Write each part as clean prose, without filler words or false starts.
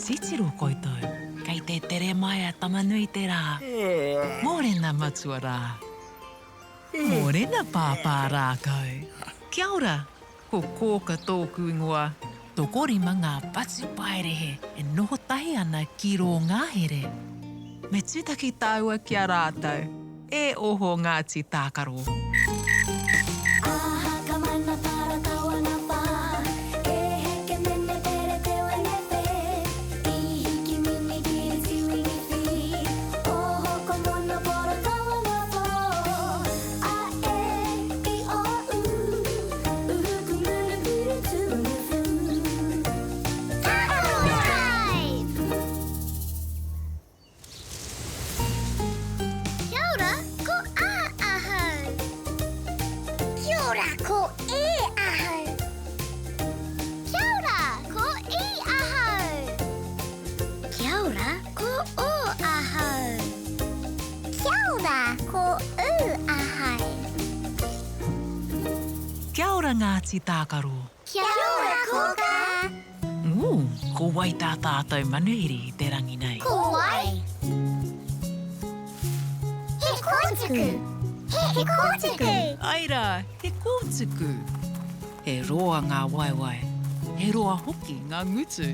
Sitiru koutou. Kei te tere mai a tamanui te rā. Mōrena matua rā. Mōrena pāpā rākau. Kia ora, ko kōka tōku ingoa. Tokorima ngā patu paerehe e noho tahi ana ki rō ngāhere. Me tūtaki tāua kia rātou, e oho Ngāti Tākaro. Kia ora Ngāti Tākaro. Kia ora, kōka. Ko wai tā tātou manuhiri i te rangi nei. Ko wai. He kōtuku. He kōtuku. Aira, he kōtuku. He roa ngā waiwai. He roa hoki ngā ngutu.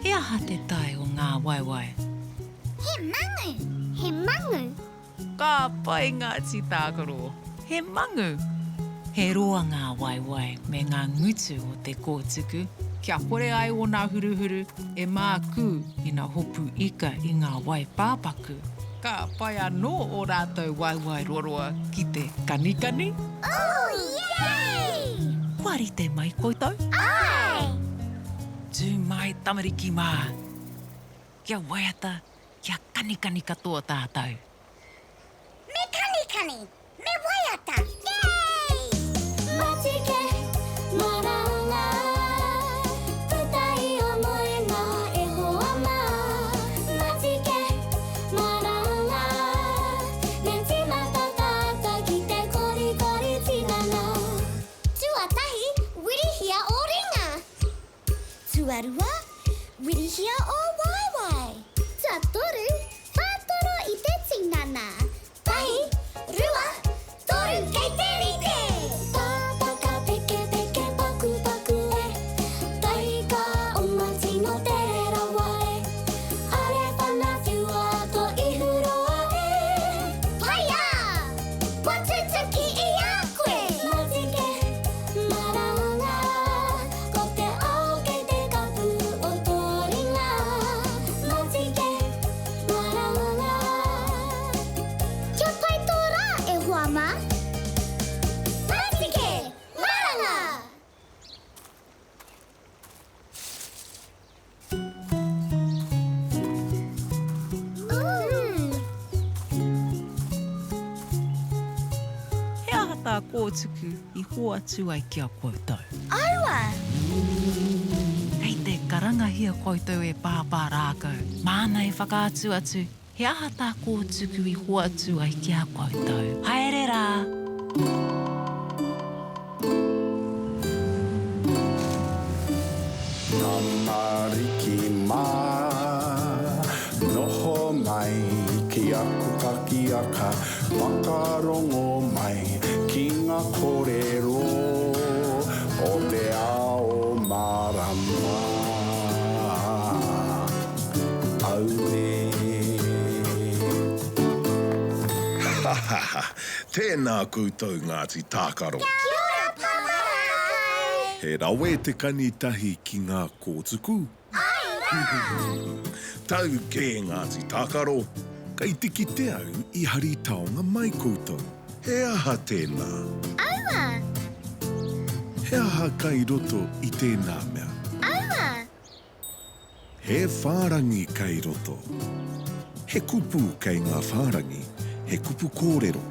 He aha te tai o ngā waiwai. He mangu. He mangu. Ka pai Ngāti Tākaro. He mangu. He roa ngā waiwai me ngā ngutu o te kōtuku. Kia kore ai o ngā huruhuru e māku i ngā hopu ika i ngā wai pāpaku. Ka pai anō o rātou waiwai roroa ki te kanikani. Oh, yay! Kua rite mai koutou? Ai! Tū mai tamariki mā. Kia waiata, kia kanikani katoa tātou. Me kanikani. Me waiata. Yay! Matike, maranga. Tutai omoe ngā e hoa mā. Matike, maranga. Ne tīmata tāta ki te kori kori tinana. Tuatahi, wirihia o ringa. Tuarua, wirihia o waiwai. Tuatoru, whātoro i te tinana. Tahi, rua, toru kei te rite. Tāpaka peke peke paku paku e. Tahi ka oma tino te rawa e. Are whana whiua to i huroa e. Paia! Watutuki i a koe. Matike, maranga. Ko te ao kei te kapu o tō ringa. Matike, maranga. Kia pai tō rā e hoa mā? Matike, maranga! He aha tā kōtuku i hoa atu ai kia koutou. Aua! Kei te karangahia koutou e pāpā rākau. Māna e whakaatu atu. He aha tā kōtuku i hoa atu ai kia koutou. Haere rā! Tamariki mā, noho mai ki aku kakiaka, whakarongo mai ki ngā kōrero o te ao marama. Aure. Tēnā koutou Ngāti Tākaro. Kia ora, pāparakai! He rawe te kanitahi ki ngā kōtuku. Tau ke Ngāti Tākaro. Kei tiki te au i hari taonga mai koutou. He aha tēnā. Aua! He aha kai roto i tēnā mea. Aua! He whārangi kai roto. He kupu kei ngā whārangi. He kupu kōrero.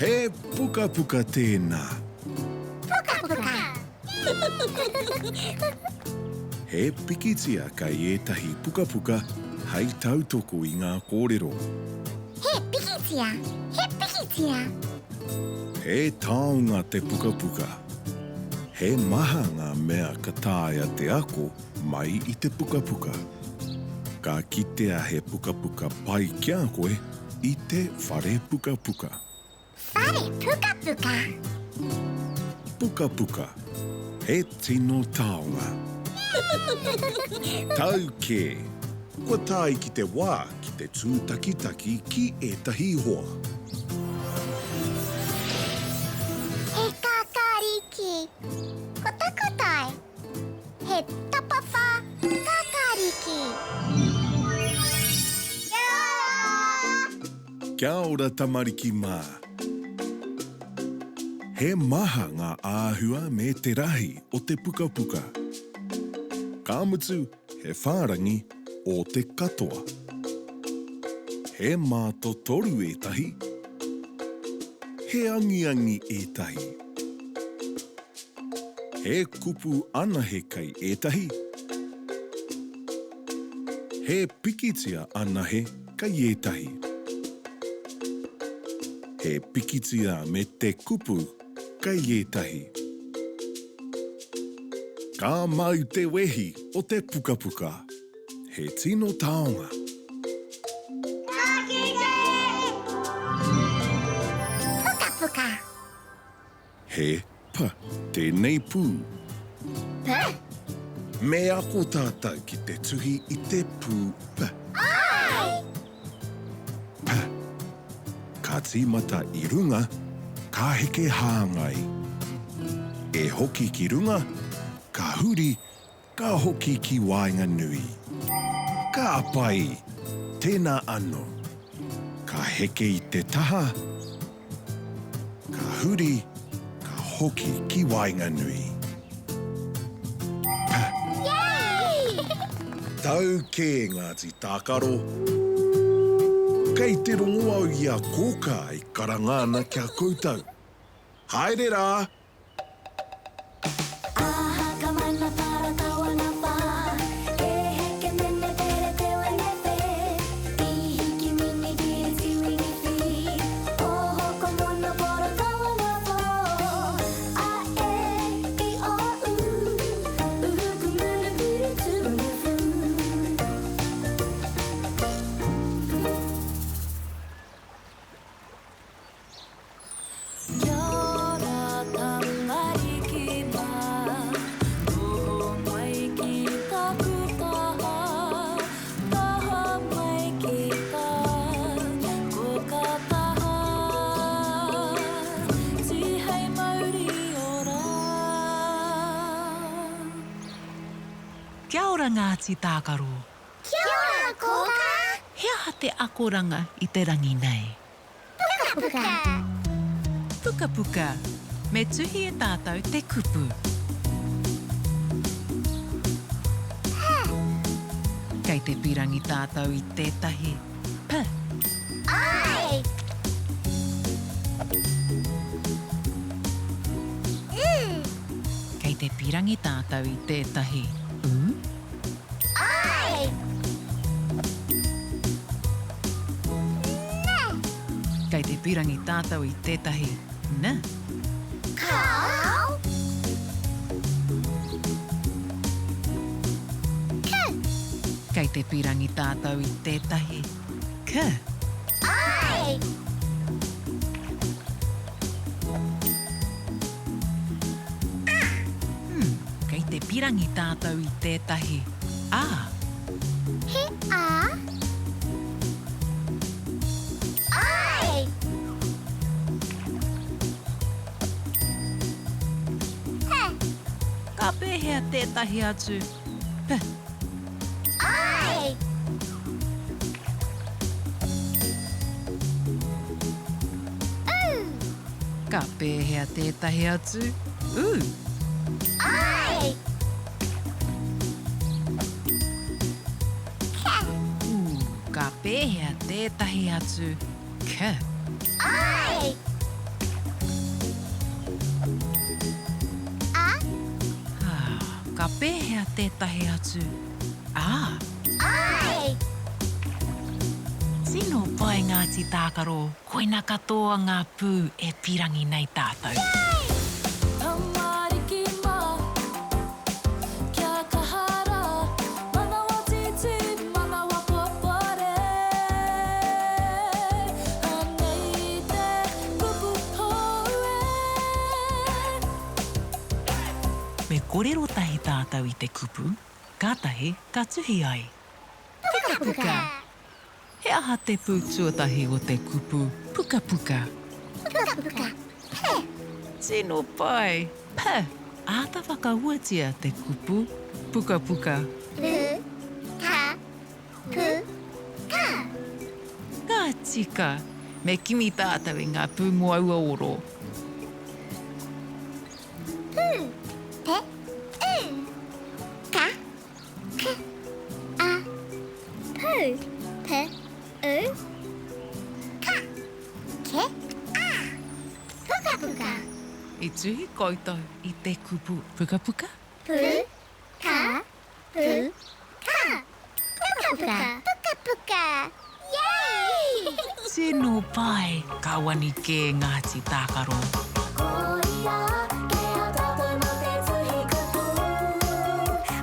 He puka puka tēnā. Puka puka! He pikitia kai ētahi puka puka hei tautoko i ngā kōrero. He pikitia! He pikitia! He taonga te puka puka. He maha ngā mea ka tāia te ako mai I te puka puka. Ka kitea he puka puka pai kia koe I te whare puka puka. Whare puka puka. Puka puka, he tino taonga. Tau ke, kua tai ki te wā ki te tūtakitaki ki etahi hoa. He kakariki. Ko takotai. He tapawha kakariki. Kia ora tamariki mā. He maha ngā āhua me te rahi o te puka puka. Ka mutu he whārangi o te katoa. He māto toru etahi. He angiangi etahi. He kupu ana he kai etahi. He pikitia ana he kai etahi. He pikitia me te kupu kai etahi. Ka mau te wehi o te puka puka. He tino taonga. Puka puka. He pa, tēnei pū. Pa. Me ako tātou ki te tuhi I te pū pa. Ai. Pa. Ka tīmata I runga, ka heke hāngai. E hoki ki runga, ka huri, ka hoki ki wainga nui. Ka apai, tēnā anō. Ka heke I te taha, ka huri, ka hoki ki wainga nui. Yay! Tau ke Ngāti Tākaro. Kei te rongo au I a kōka I karangana kia koutou. Haere rā! Aha ka mana para kawana pa. E heke mene pere te wenepe. I hiki mini giri tiwini fi. O hoko mono poro kawana po. A e I o u. Uhuku mene piri tūne fu. Kia ora tamariki mā. Noho mai ki taku taha. Taha mai ki tā. Ko ka taha. Tihei mauri ora. Kia ora Ngāti Tākaro. Kia ora kōka. Hea te akoranga I te rangi nei. Puka puka. Puka puka, me tuhi e tātou te kupu. Kei te pirangi tātou I tētahi pa. Ai. Kei te pirangi tātou I tētahi Ai. Kei te pirangi tātou I tētahi na. Kau. Kei te pirangi tātou I tētahi ka. Ai. Kei te pirangi tātou I tētahi a. He a. Ai. Ka pēhea tētahi atu pa. Ai. Ka pēhea tētahi atu Ai. Ka pēhea tētahi atu ka. Ai. A. Ka pēhea tētahi atu a. Ai. Tino pai Ngāti Tākaro, koina katoa ngā pū e pirangi nei tātou. Tamariki mā. Kia kahara. korero tahi tātou I te kupu. Kātahi, ka tuhi ai. Puka puka. He aha te pūtuatahi o te kupu. Puka puka. Puka puka. Tino pai. Pā. Āta whakauatia te kupu. Puka puka. Puka puka. Ngā tika. Me kimi tātou I ngā pūmoaua oro. I tuhi koutou I te kupu. Puka puka. Puka puka. Yay! Tino pai. Ka wani ke Ngāti Tākaro. Koia ke a tātou mo te tuhi kupu.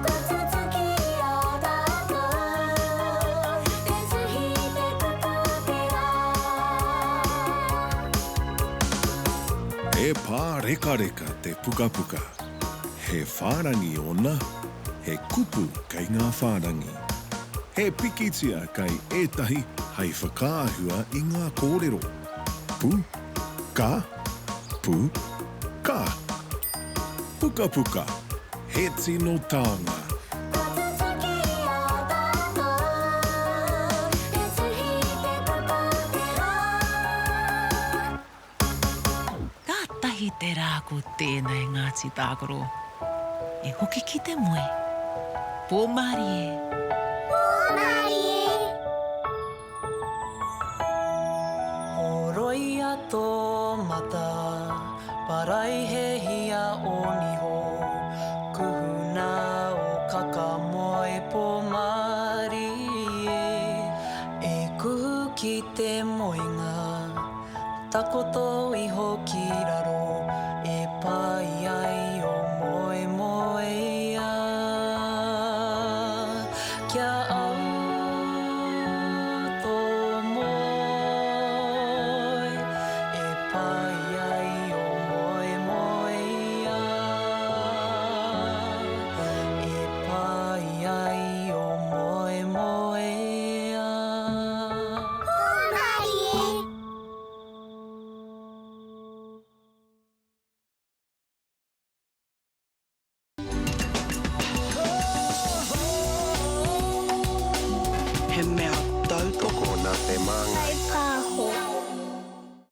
Ko tutuki a tātou. Te tuhi te kupu te rā. E pā reka reka te puka puka. He whārangi ona, he kupu kei ngā whārangi. He pikitia kai ētahi hei whakaahua I ngā kōrero. Pu, ka, pu, ka. Puka puka, he tino tānga. Ko tutuki a tātou. Te tuhi te kupu te rā. Kātahi te rā ko tēnei Ngāti Tākaro. E hoki ki te moe. Pōmarie. Horoia tō mata, parai he hia o niho. Kuhuna o kakamoe pōmari e kuhu ki te moinga. Takoto iho ki raro, e pai ai o moe moe ia. Kia au tō moe, e pai ai o moe moe ia. E pai ai o moe moe ia. He mea tautoko nā te māngai.